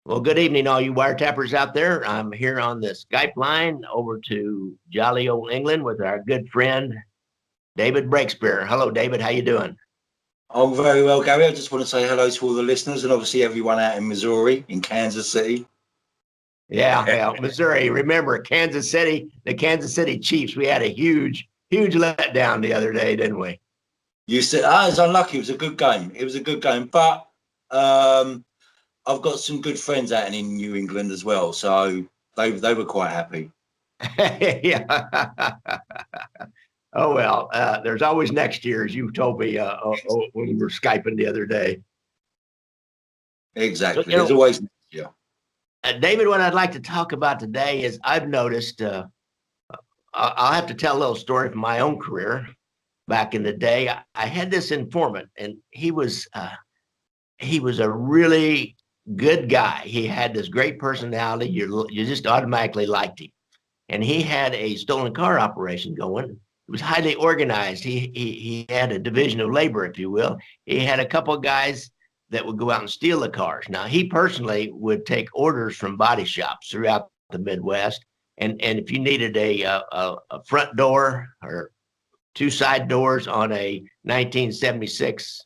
Well, good evening, all you wiretappers out there. I'm here on the Skype line over to jolly old England with our good friend David Breakspear. Hello, David. How you doing? I'm very well, Gary. I just want to say hello to all the listeners and obviously everyone out in Missouri, in Kansas City. Yeah, Missouri. Remember Kansas City, the Kansas City Chiefs. We had a huge letdown the other day, didn't we? You said, it's unlucky. It was a good game. It was a good game. But I've got some good friends out in New England as well. So they were quite happy. Yeah. Oh, well, there's always next year, as you told me when we were Skyping the other day. Exactly. So, there's always next year. David, what I'd like to talk about today is I've noticed, I'll have to tell a little story from my own career. Back in the day, I had this informant, and he was a really good guy. He had this great personality. You just automatically liked him. And he had a stolen car operation going. It was highly organized. He had a division of labor, if you will. He had a couple of guys that would go out and steal the cars. Now, he personally would take orders from body shops throughout the Midwest. And if you needed a front door or two side doors on a 1976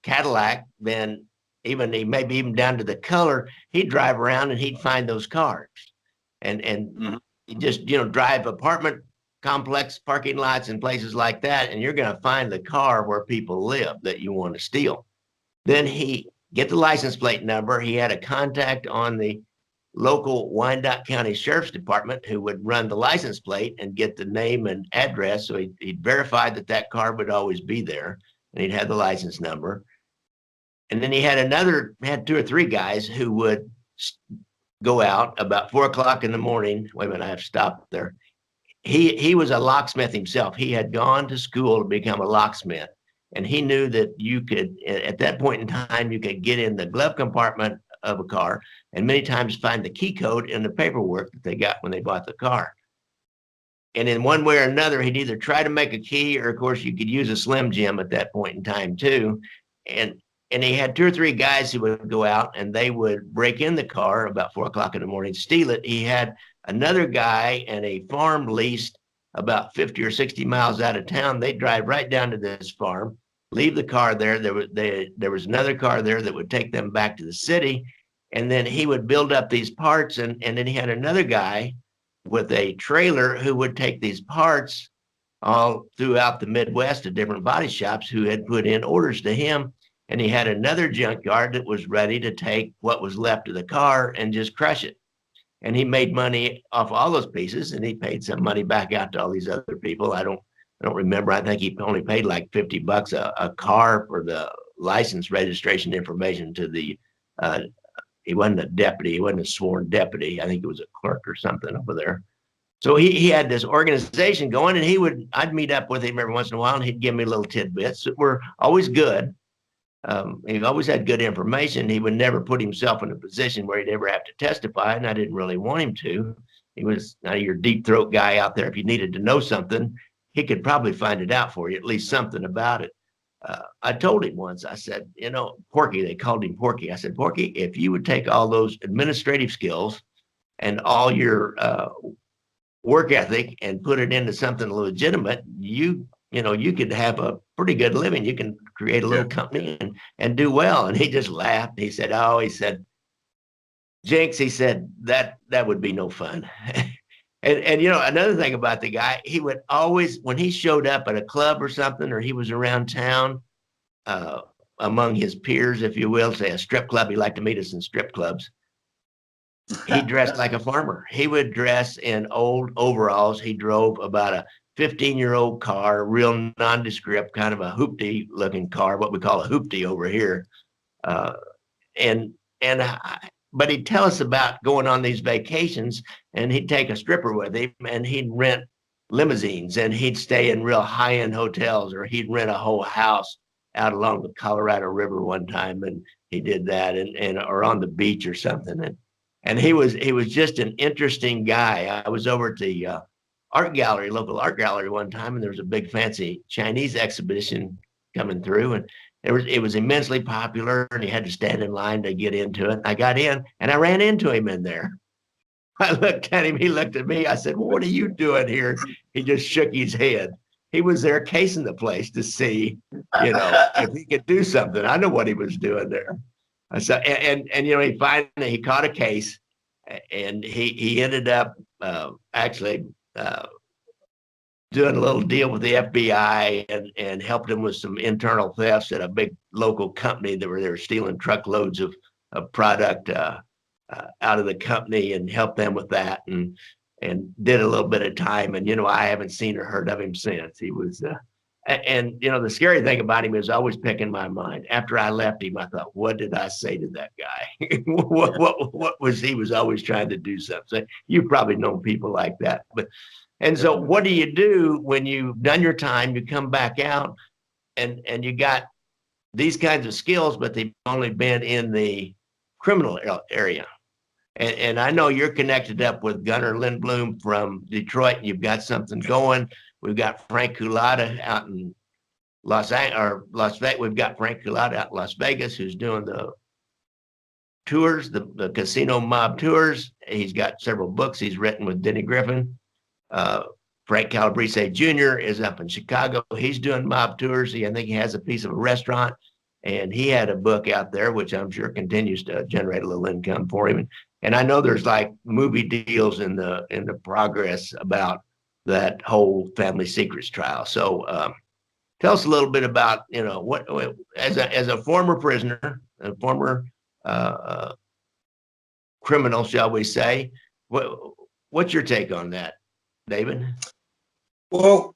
Cadillac, then maybe even down to the color, he'd drive around and he'd find those cars. And just, drive apartment complex parking lots and places like that, and you're going to find the car where people live that you want to steal. Then he get the license plate number. He had a contact on the local Wyandotte County Sheriff's Department who would run the license plate and get the name and address. So he'd verify that car would always be there, and he'd have the license number. And then he had two or three guys who would go out about 4:00 in the morning. Wait a minute, I have to stop there. He was a locksmith himself. He had gone to school to become a locksmith. And he knew that you could, at that point in time, you could get in the glove compartment of a car and many times find the key code in the paperwork that they got when they bought the car. And in one way or another, he'd either try to make a key, or of course you could use a Slim Jim at that point in time too. And he had two or three guys who would go out and they would break in the car about 4:00 in the morning, steal it. He had another guy and a farm leased about 50 or 60 miles out of town. They'd drive right down to this farm, leave the car there. There was another car there that would take them back to the city. And then he would build up these parts. And then he had another guy with a trailer who would take these parts all throughout the Midwest to different body shops who had put in orders to him. And he had another junkyard that was ready to take what was left of the car and just crush it. And he made money off all those pieces, and he paid some money back out to all these other people. I don't remember. I think he only paid like $50 a car for the license registration information to the, he wasn't a deputy. He wasn't a sworn deputy. I think he was a clerk or something over there. So he had this organization going, and I'd meet up with him every once in a while, and he'd give me little tidbits that were always good. He always had good information. He would never put himself in a position where he'd ever have to testify, and I didn't really want him to. He was not your deep throat guy out there. If you needed to know something, he could probably find it out for you, at least something about it. I told him once, I said, Porky, they called him Porky. I said, Porky, if you would take all those administrative skills and all your work ethic and put it into something legitimate, you could have a pretty good living. You can create a little company and do well. And he just laughed. He said, Jenks, he said, that would be no fun. and another thing about the guy, he would always, when he showed up at a club or something, or he was around town among his peers, if you will, say a strip club, he liked to meet us in strip clubs. He dressed like a farmer. He would dress in old overalls. He drove about a 15-year-old car, real nondescript, kind of a hoopty looking car, what we call a hoopty over here. But he'd tell us about going on these vacations, and he'd take a stripper with him, and he'd rent limousines, and he'd stay in real high-end hotels, or he'd rent a whole house out along the Colorado River one time, and he did that, or on the beach or something. And he was just an interesting guy. I was over at the local art gallery one time, and there was a big fancy Chinese exhibition coming through, it was immensely popular, and you had to stand in line to get into it. I got in, and I ran into him in there. I looked at him. He looked at me. I said, well, "What are you doing here?" He just shook his head. He was there casing the place to see, if he could do something. I know what he was doing there. So, and he caught a case, and he ended up actually doing a little deal with the FBI and helped him with some internal thefts at a big local company that they were stealing truckloads of product out of the company, and helped them with that, and did a little bit of time. And I haven't seen or heard of him since. He was and the scary thing about him is always picking my mind. After I left him, I thought, what did I say to that guy? what was he was always trying to do something. So you've probably known people like that. And so what do you do when you've done your time, you come back out, and you got these kinds of skills, but they've only been in the criminal area? And I know you're connected up with Gunnar Lindblom from Detroit, and you've got something going. We've got Frank Culata out in Las Vegas. We've got Frank Culata out in Las Vegas, who's doing the tours, the casino mob tours. He's got several books he's written with Denny Griffin. Frank Calabrese Jr. is up in Chicago. He's doing mob tours. I think he has a piece of a restaurant, and he had a book out there, which I'm sure continues to generate a little income for him. And I know there's like movie deals in the progress about that whole family secrets trial. So tell us a little bit about, what as a former prisoner, a former criminal, shall we say, what's your take on that, David? Well,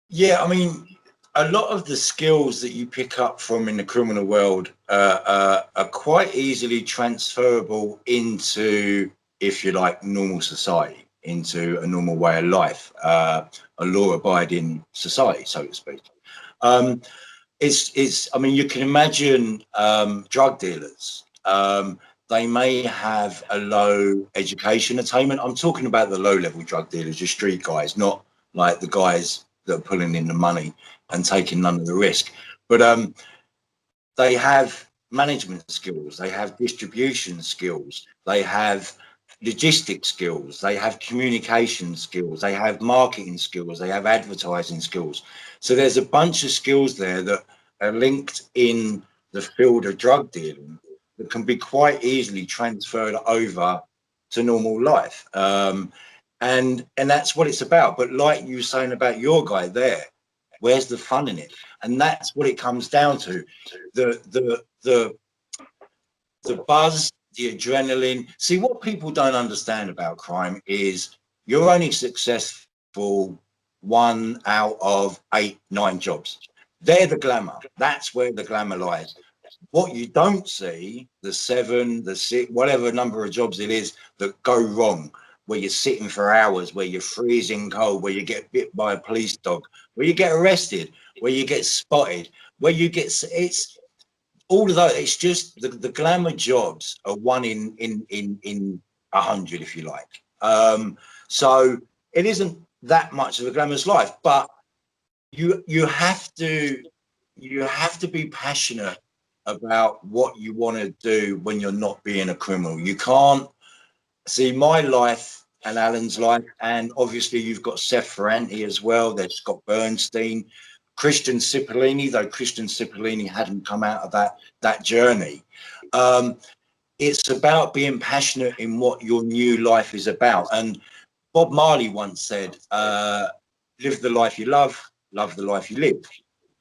yeah, I mean, a lot of the skills that you pick up from in the criminal world are quite easily transferable into, if you like, normal society, into a normal way of life, a law-abiding society, so to speak. I mean, you can imagine drug dealers. They may have a low education attainment. I'm talking about the low-level drug dealers, your street guys, not like the guys that are pulling in the money and taking none of the risk. But they have management skills, they have distribution skills, they have logistic skills, they have communication skills, they have marketing skills, they have advertising skills. So there's a bunch of skills there that are linked in the field of drug dealing that can be quite easily transferred over to normal life. And that's what it's about. But like you were saying about your guy there, where's the fun in it? And that's what it comes down to. The buzz, the adrenaline. See, what people don't understand about crime is you're only successful 1 out of 8, 9 jobs. They're the glamour. That's where the glamour lies. What you don't see, the 7, the 6, whatever number of jobs it is that go wrong, where you're sitting for hours, where you're freezing cold, where you get bit by a police dog, where you get arrested, where you get spotted, where you get, it's all of those. It's just the glamour jobs are 1 in 100, if you like. So it isn't that much of a glamorous life, but you have to be passionate about what you want to do when you're not being a criminal. You can't see my life and Alan's life, and obviously you've got Seth Ferranti as well. There's Scott Bernstein, Christian Cipollini, though Christian Cipollini hadn't come out of that journey. It's about being passionate in what your new life is about. And Bob Marley once said, live the life you love the life you live.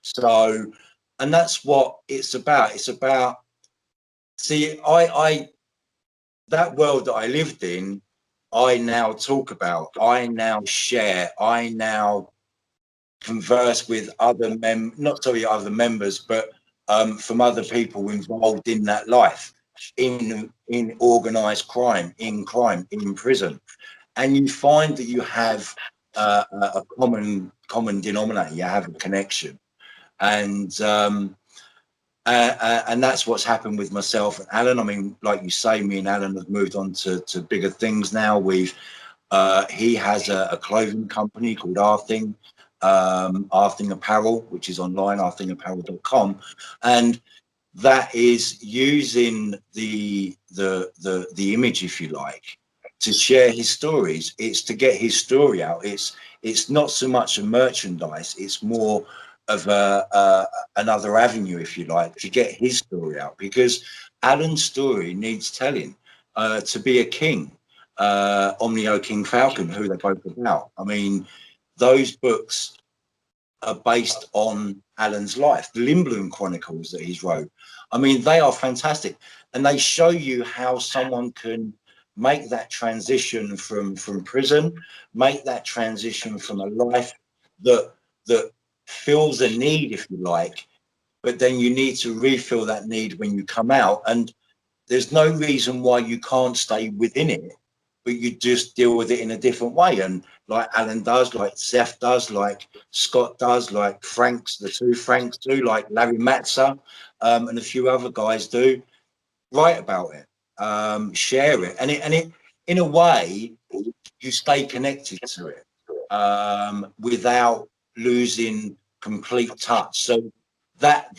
So, and that's what it's about. It's about, see, I that world that I lived in, I now talk about, I now share, I now converse with other other members, but from other people involved in that life, in organized crime, in prison. And you find that you have a common denominator, you have a connection. And that's what's happened with myself and Alan. I mean, like you say, me and Alan have moved on to bigger things now. He has a clothing company called Our Thing. Arthing Apparel, which is online, arthingapparel.com, and that is using the image, if you like, to share his stories. It's to get his story out. It's not so much a merchandise, it's more of another avenue, if you like, to get his story out, because Alan's story needs telling. To be a king, Omnio King Falcon, who they're both about. I mean, those books are based on Alan's life. The Limblum Chronicles that he's wrote, I mean, they are fantastic, and they show you how someone can make that transition from prison, make that transition from a life that fills a need, if you like, but then you need to refill that need when you come out. And there's no reason why you can't stay within it, but you just deal with it in a different way. And like Alan does, like Zeph does, like Scott does, like Franks, the two Franks do, like Larry Matza, and a few other guys do, write about it, share it. And it, in a way, you stay connected to it, without losing complete touch. So that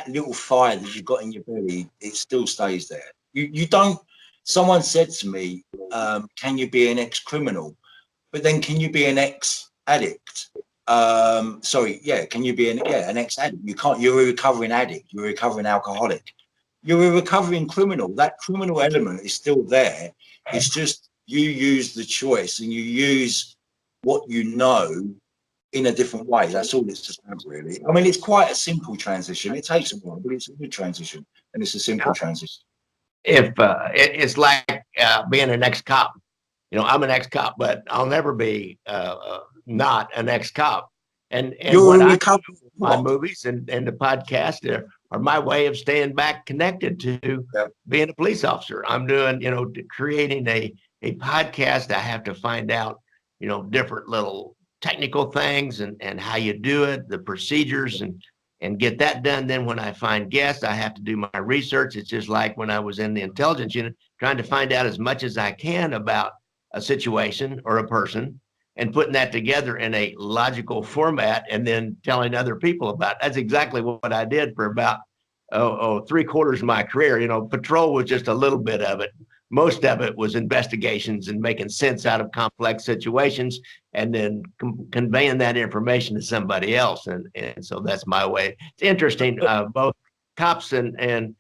little fire that you've got in your belly, it still stays there. You don't. Someone said to me, can you be an ex-criminal? But then can you be an ex-addict? Can you be an ex-addict? You can't. You're a recovering addict. You're a recovering alcoholic. You're a recovering criminal. That criminal element is still there. It's just you use the choice and you use what you know in a different way. That's all it's about, really. I mean, it's quite a simple transition. It takes a while, but it's a good transition, and it's a simple transition. If it's like being an ex-cop, I'm an ex-cop, but I'll never be not an ex-cop. And what I do, my movies and the podcast are my way of staying back connected to being a police officer. I'm doing, creating a podcast. I have to find out, different little technical things and how you do it, the procedures, and get that done. Then when I find guests, I have to do my research. It's just like when I was in the intelligence unit, trying to find out as much as I can about a situation or a person and putting that together in a logical format and then telling other people about it. That's exactly what I did for about 3/4 of my career. Patrol was just a little bit of it. Most of it was investigations and making sense out of complex situations and then conveying that information to somebody else. And so that's my way. It's interesting. Both cops and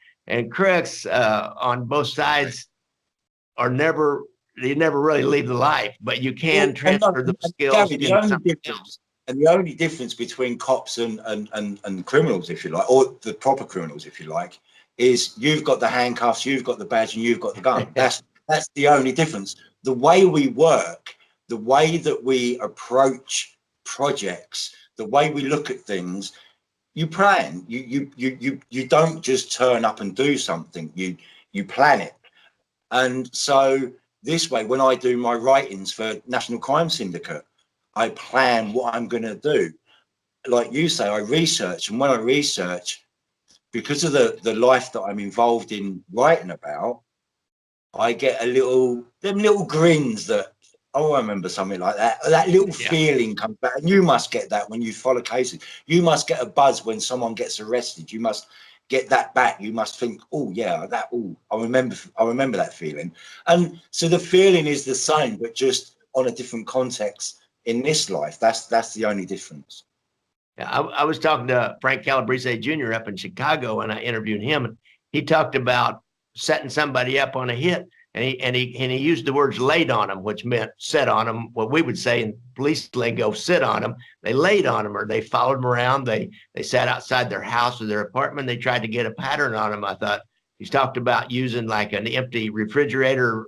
crooks on both sides are never really leave the life, but you can transfer the skills. Gary, the only difference between cops and criminals, if you like, or the proper criminals, if you like, is you've got the handcuffs, you've got the badge, and you've got the gun. That's the only difference. The way we work, the way that we approach projects, the way we look at things, you plan. You don't just turn up and do something. You plan it. And so this way, when I do my writings for National Crime Syndicate, I plan what I'm going to do. Like you say, I research, and when I research, because of the life that I'm involved in writing about, I get them little grins that, oh, I remember something like that. That little feeling comes back, and you must get that when you follow cases. You must get a buzz when someone gets arrested. You must get that back. You must think, oh yeah, I remember that feeling. And so the feeling is the same, but just on a different context in this life. That's the only difference. Yeah, I was talking to Frank Calabrese Jr. up in Chicago, and I interviewed him, and he talked about setting somebody up on a hit, and he used the words "laid on them," which meant set on them. What we would say in police lingo, sit on them. They laid on them, or they followed them around. They sat outside their house or their apartment. They tried to get a pattern on them. I thought he's talked about using like an empty refrigerator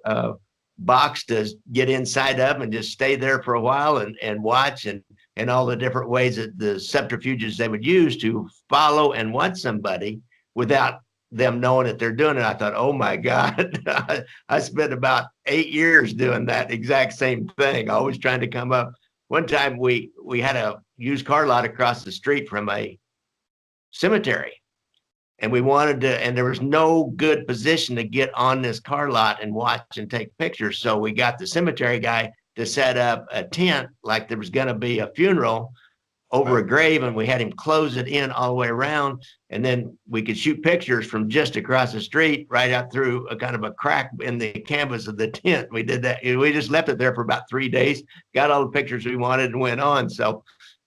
box to get inside of and just stay there for a while and watch and all the different ways that the subterfuges they would use to follow and watch somebody without them knowing that they're doing it. I thought, oh my God, I spent about 8 years doing that exact same thing, always trying to come up. One time we had a used car lot across the street from a cemetery, and we wanted to, and there was no good position to get on this car lot and watch and take pictures. So we got the cemetery guy to set up a tent like there was going to be a funeral over a grave, and we had him close it in all the way around, and then we could shoot pictures from just across the street right out through a kind of a crack in the canvas of the tent. We did that. We just left it there for about 3 days, got all the pictures we wanted, and went on. So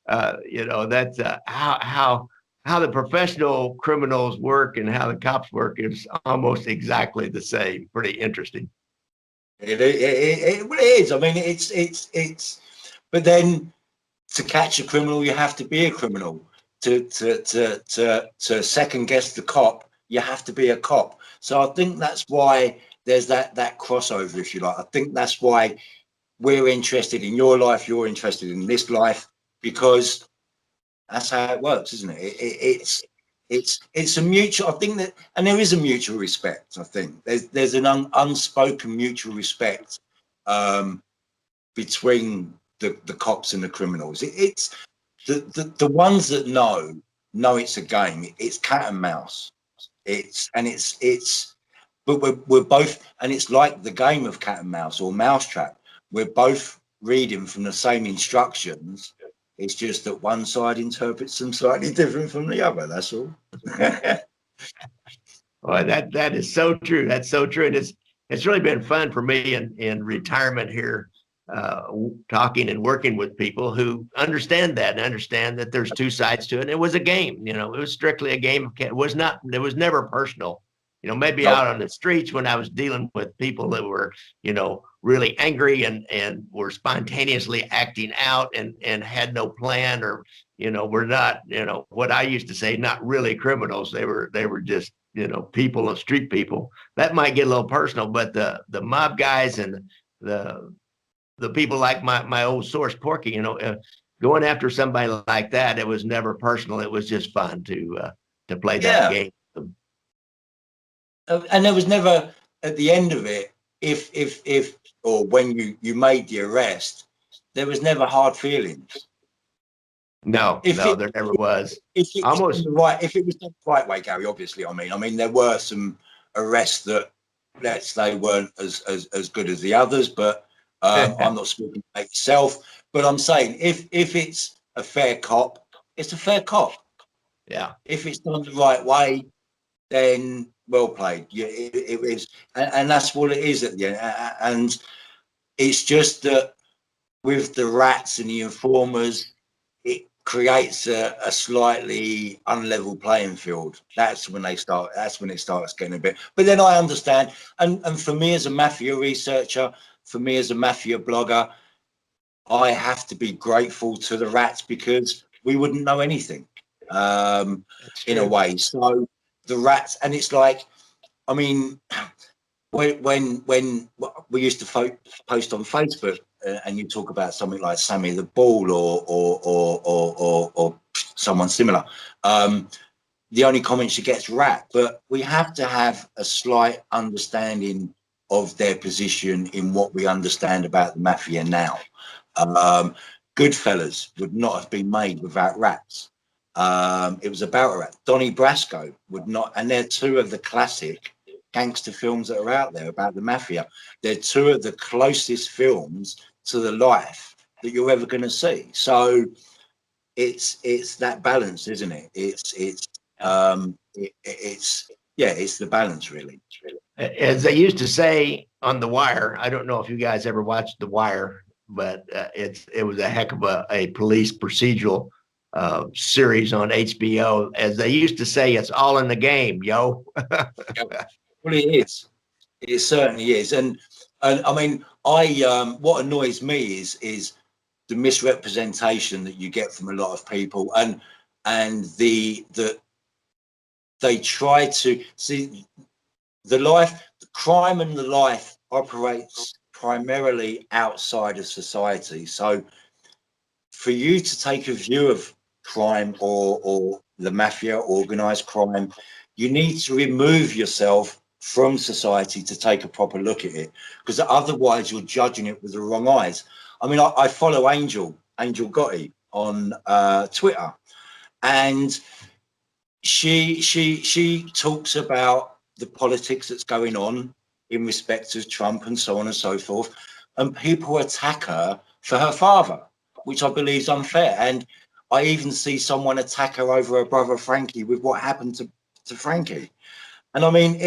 that's how the professional criminals work and how the cops work is almost exactly the same. Pretty interesting. It is. I mean, it's. But then, to catch a criminal, you have to be a criminal. To second guess the cop, you have to be a cop. So I think that's why there's that crossover, if you like. I think that's why we're interested in your life, you're interested in this life, because that's how it works, isn't it? It's a mutual. I think that, and there is a mutual respect. I think there's an unspoken mutual respect between the cops and the criminals. It's the ones that know it's a game. It's cat and mouse. But we're both, and it's like the game of cat and mouse or mousetrap. We're both reading from the same instructions. It's just that one side interprets them slightly different from the other. That's all. Well, that is so true. That's so true. And it's really been fun for me in retirement here, talking and working with people who understand that and understand that there's two sides to it. And it was a game, it was strictly a game. It was never personal. Maybe out on the streets when I was dealing with people that were, really angry and were spontaneously acting out and had no plan, or, were not, what I used to say, not really criminals. They were just, people, street people. That might get a little personal, but the mob guys and the people like my old source Porky, going after somebody like that, it was never personal. It was just fun to play that game. And there was never, at the end of it, if or when you made the arrest, there was never hard feelings. No, there never was. If it was done the right way, Gary, obviously, I mean, there were some arrests that, let's say, weren't as good as the others, but I'm not speaking about yourself. But I'm saying, if it's a fair cop, it's a fair cop. Yeah. If it's done the right way, then well played. Yeah, it is, and that's what it is at the end. And it's just that with the rats and the informers, it creates a slightly unlevel playing field. That's when it starts getting a bit. But then I understand, and for me as a mafia researcher, for me as a mafia blogger, I have to be grateful to the rats, because we wouldn't know anything, in a way. So the rats, and it's like, I mean, when we used to post on Facebook, and you talk about something like Sammy the Bull or someone similar, the only comment she gets rat. But we have to have a slight understanding of their position in what we understand about the mafia now. Goodfellas would not have been made without rats. It was about a rat. Donnie Brasco would not, and they're two of the classic gangster films that are out there about the mafia. They're two of the closest films to the life that you're ever going to see. So it's that balance, isn't it? It's the balance, really. As they used to say on The Wire, I don't know if you guys ever watched The Wire, but it was a heck of a police procedural series on HBO. As they used to say, it's all in the game, yo. Well, it is. It certainly is. And I mean, what annoys me is the misrepresentation that you get from a lot of people, and they try to see the crime and the life operates primarily outside of society. So for you to take a view of crime or the mafia, organized crime, you need to remove yourself from society to take a proper look at it, because otherwise you're judging it with the wrong eyes. I mean, I follow Angel Gotti on Twitter, and she talks about the politics that's going on in respect of Trump and so on and so forth. and people attack her for her father, which I believe is unfair. And I even see someone attack her over her brother Frankie with what happened to Frankie. And I mean,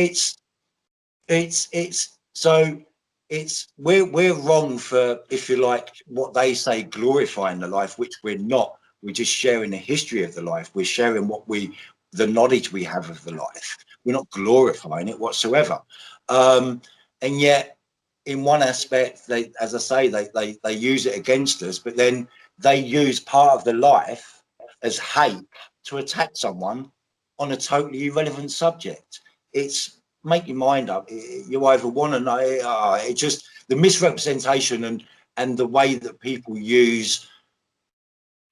we're wrong for, if you like, what they say, glorifying the life, which we're not. We're just sharing the history of the life. We're sharing the knowledge we have of the life. We're not glorifying it whatsoever. And yet, in one aspect, they, as I say, they use it against us, but then they use part of the life as hate to attack someone on a totally irrelevant subject. It's make your mind up. You either want to know, it just the misrepresentation and the way that people use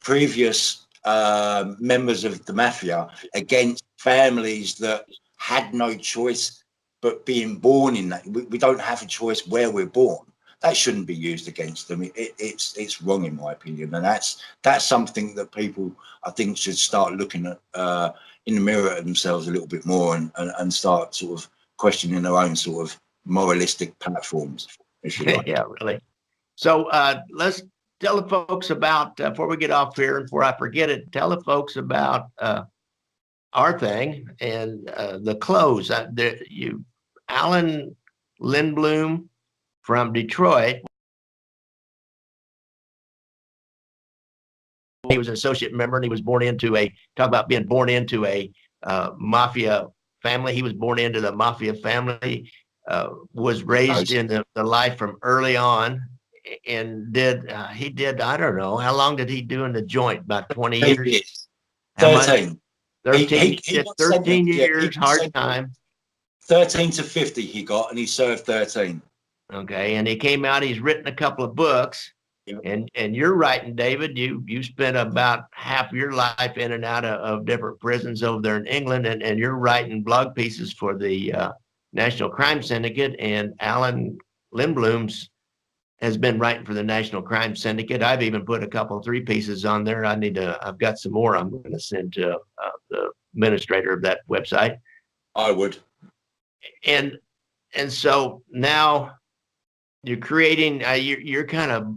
previous members of the mafia against families that had no choice but being born in that. We don't have a choice where we're born. That shouldn't be used against them. It's wrong, in my opinion, and that's something that people, I think, should start looking at in the mirror at themselves a little bit more, and start sort of questioning their own sort of moralistic platforms, if you like. Yeah, really. So let's tell the folks about, before we get off here and before I forget it, tell the folks about our thing and the clothes. Alan Lindblom from Detroit. He was an associate member, and he was born into talk about being born into a mafia family. He was born into the mafia family, was raised in the life from early on, and he did, I don't know, how long did he do in the joint? About 20 years? How 13. Much? 13, he 13 years, he hard time. 13 to 50 he got, and he served 13. Okay, and he came out, he's written a couple of books. Yep. And you're writing, David, you spent about half your life in and out of different prisons over there in England, and you're writing blog pieces for the National Crime Syndicate, and Alan Lindblom's has been writing for the National Crime Syndicate. I've even put a couple, 3 pieces on there. I've got some more I'm going to send to the administrator of that website. I would. And so now you're creating, you're kind of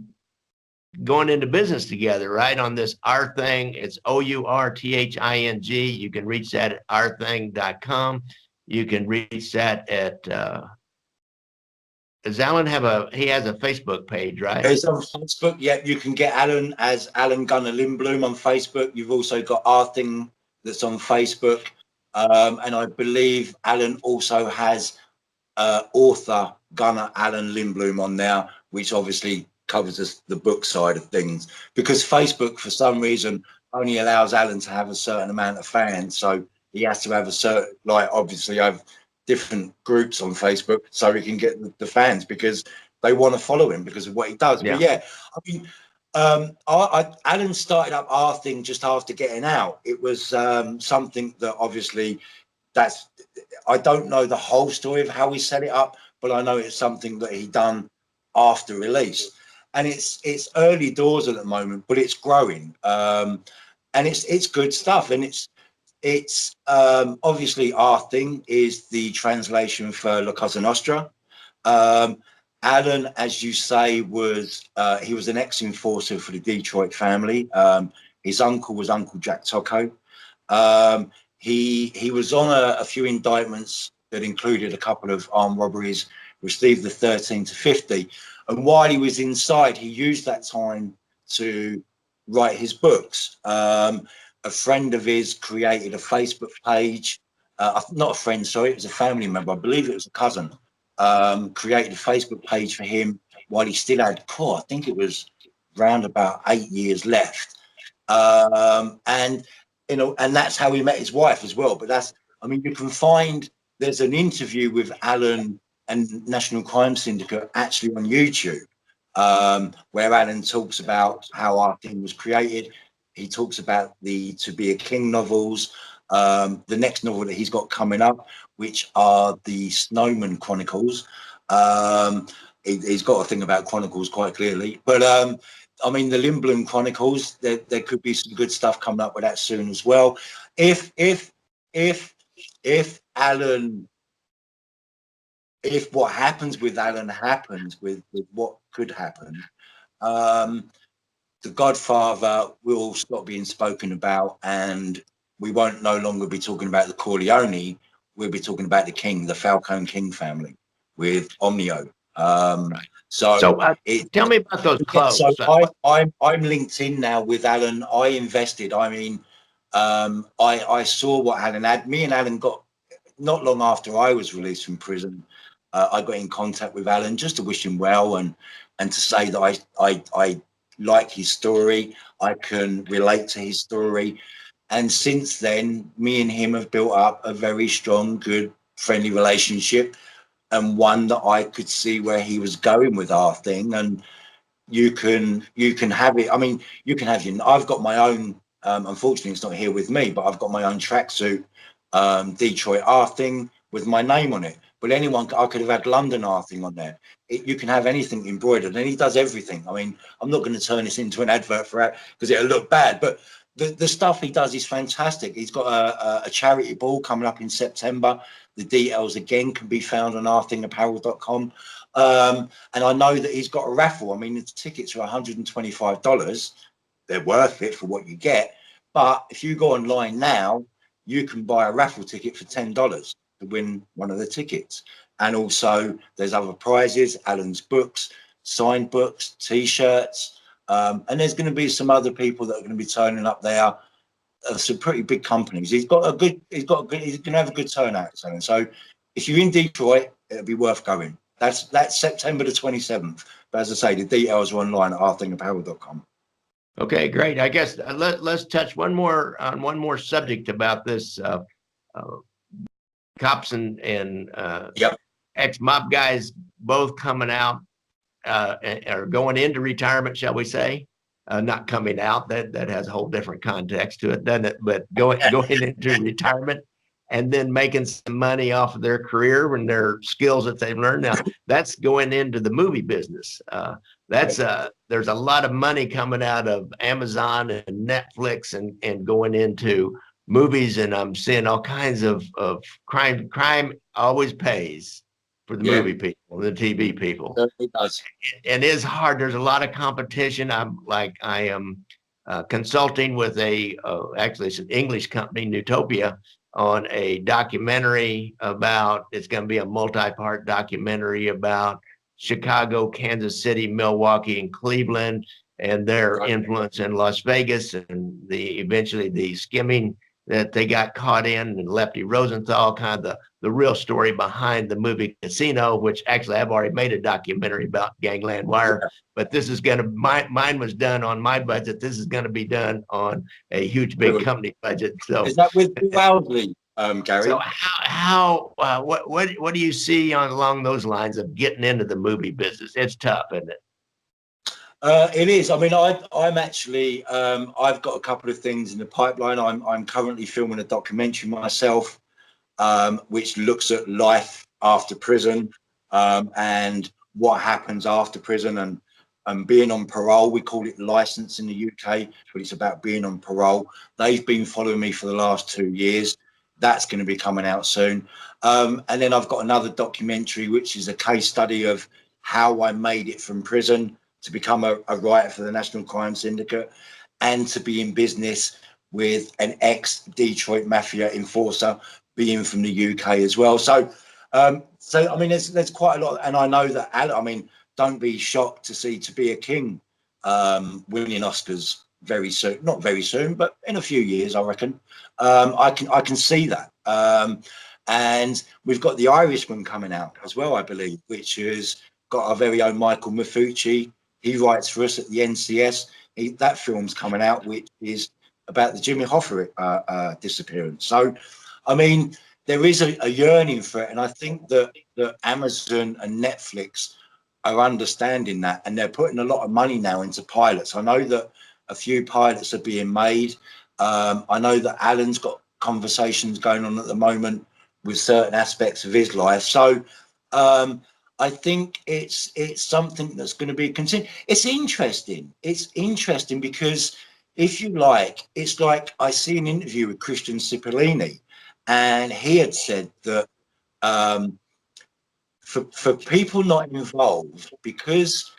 going into business together, right? On this Our Thing. It's OURTHING. You can reach that at ourthing.com. You can reach that at does Alan he has a Facebook page, right? It's on Facebook. Yeah, you can get Alan as Alan Gunnar Lindblom on Facebook. You've also got Our Thing that's on Facebook. And I believe Alan also has author Gunnar Alan Lindblom on there, which obviously covers the book side of things, because Facebook for some reason only allows Alan to have a certain amount of fans, so he has to have a certain, like, obviously I have different groups on Facebook so he can get the fans, because they want to follow him because of what he does. Yeah. But yeah, I mean, Alan started up Our Thing just after getting out. It was something that obviously I don't know the whole story of how he set it up, but I know it's something that he done after release. And it's early doors at the moment, but it's growing, and it's good stuff. And it's obviously Our Thing is the translation for La Cosa Nostra. Alan, as you say, he was an ex-enforcer for the Detroit family. His uncle was Uncle Jack Tocco. He was on a few indictments that included a couple of armed robberies, received the 13 to 50. And while he was inside, he used that time to write his books. A friend of his created a Facebook page. Not a friend, sorry, it was a family member. I believe it was a cousin. Created a Facebook page for him while he still had I think it was around about 8 years left. And that's how he met his wife as well. But you can find, there's an interview with Alan and National Crime Syndicate actually on YouTube, where Alan talks about how Our Thing was created. He talks about the To Be a King novels, the next novel that he's got coming up, which are the Snowman Chronicles. He's got a thing about Chronicles quite clearly, but the Lindblom Chronicles, there could be some good stuff coming up with that soon as well. If Alan if what happens with Alan happens with what could happen, the Godfather will stop being spoken about, and we won't no longer be talking about the Corleone. We'll be talking about the King, the Falcone King family with Omnio. Right. So tell me about those clothes. So I'm linked in now with Alan. I invested. I mean, I saw what Alan had. Me and Alan got, not long after I was released from prison, I got in contact with Alan just to wish him well and to say that I like his story. I can relate to his story. And since then, me and him have built up a very strong, good, friendly relationship, and one that I could see where he was going with our thing. And you can have it. I mean, you can have your, I've got my own, unfortunately it's not here with me, but I've got my own tracksuit, Detroit R thing with my name on it. But anyone, I could have had London R thing on there. You can have anything embroidered, and he does everything. I mean, I'm not going to turn this into an advert for it because it'll look bad, but the stuff he does is fantastic. He's got a charity ball coming up in September. The details again can be found on ourthingapparel.com. And I know that he's got a raffle. I mean, the tickets are $125. They're worth it for what you get. But if you go online now, you can buy a raffle ticket for $10 to win one of the tickets. And also there's other prizes, Alan's books, signed books, T-shirts. And there's going to be some other people that are going to be turning up there. Some pretty big companies. He's going to have a good turnout. So if you're in Detroit, it'll be worth going. That's September the 27th. But as I say, the details are online at ourthingapparel.com. Okay, great. I guess let's touch one more subject about this cops and Yep. ex-mob guys both coming out or going into retirement, shall we say? Not coming out. That has a whole different context to it, doesn't it? But going into retirement and then making some money off of their career and their skills that they've learned. Now that's going into the movie business. There's a lot of money coming out of Amazon and Netflix and going into movies, and I'm seeing all kinds of crime. Crime always pays for the movie people, the TV people. It does. And it's hard. There's a lot of competition. I am consulting with actually it's an English company, Newtopia, on a documentary about, it's going to be a multi-part documentary about Chicago, Kansas City, Milwaukee, and Cleveland, and their influence in Las Vegas, and eventually the skimming that they got caught in, and Lefty Rosenthal, kind of the real story behind the movie Casino, which actually I've already made a documentary about, Gangland Wire, but this is going to, mine was done on my budget. This is going to be done on a huge, big company budget. So is that with Wildley, Gary? So what do you see along those lines of getting into the movie business? It's tough, isn't it? It is. I mean, I'm actually, I've got a couple of things in the pipeline. I'm currently filming a documentary myself, which looks at life after prison, and what happens after prison, and being on parole. We call it license in the UK, but it's about being on parole. They've been following me for the last 2 years. That's going to be coming out soon. And then I've got another documentary, which is a case study of how I made it from prison to become a writer for the National Crime Syndicate, and to be in business with an ex-Detroit Mafia enforcer, being from the UK as well. So I mean, there's quite a lot, and I know that, I mean, don't be shocked to be a King winning Oscars very soon. Not very soon, but in a few years, I reckon. I can see that. And we've got The Irishman coming out as well, I believe, which has got our very own Michael Mafucci. He writes for us at the NCS. That film's coming out, which is about the Jimmy Hoffa disappearance. So, I mean, there is a yearning for it, and I think that Amazon and Netflix are understanding that, and they're putting a lot of money now into pilots. I know that a few pilots are being made. I know that Alan's got conversations going on at the moment with certain aspects of his life. So I think it's something that's going to be continued. It's interesting. It's interesting because, if you like, it's like, I see an interview with Christian Cipollini, and he had said that for people not involved, because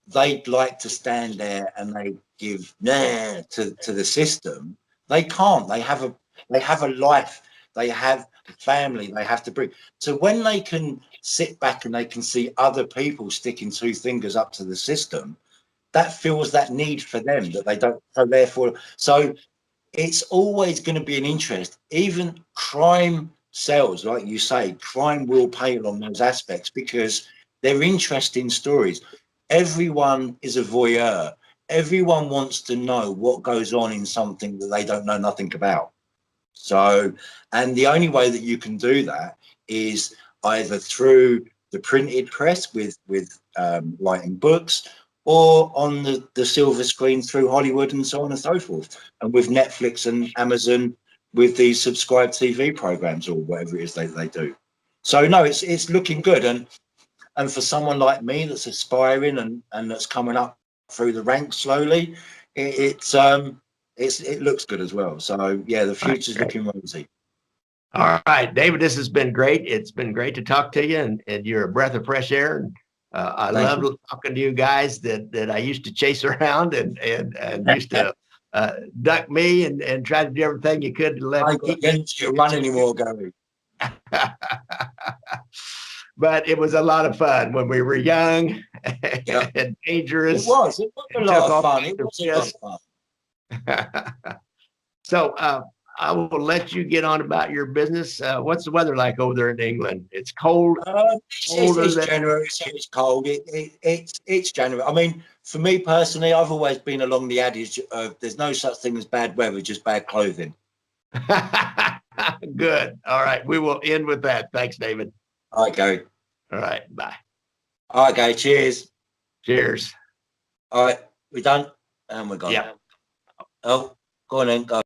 they'd like to stand there and they give to the system. They can't. They have a life. They have a family. They have to bring. So when they can sit back and they can see other people sticking two fingers up to the system, that fills that need for them that they don't. So therefore, so it's always going to be an interest. Even crime sells, like you say, crime will pale on those aspects because they're interesting stories. Everyone is a voyeur. Everyone wants to know what goes on in something that they don't know nothing about. So, and the only way that you can do that is either through the printed press with writing books, or on the silver screen through Hollywood and so on and so forth, and with Netflix and Amazon with these subscribed TV programs or whatever it is they do. So no, it's looking good, and for someone like me that's aspiring and that's coming up through the ranks slowly, it looks good as well. So yeah, the future's looking rosy. All right, David, this has been great. It's been great to talk to you, and you're a breath of fresh air. And I love talking to you guys that I used to chase around and used to duck me and try to do everything you could to let I can't run anymore, Gary. But it was a lot of fun when we were young and dangerous. It was a lot of fun. It was a lot of fun. So I will let you get on about your business. What's the weather like over there in England? It's cold. It's January, so it's cold. It's January. I mean, for me personally, I've always been along the adage of there's no such thing as bad weather, just bad clothing. Good. All right. We will end with that. Thanks, David. All right, Gary. All right. Bye. All right, Gary. Cheers. Cheers. All right. We're done. And we're gone. Yeah. Oh, go on then. Go.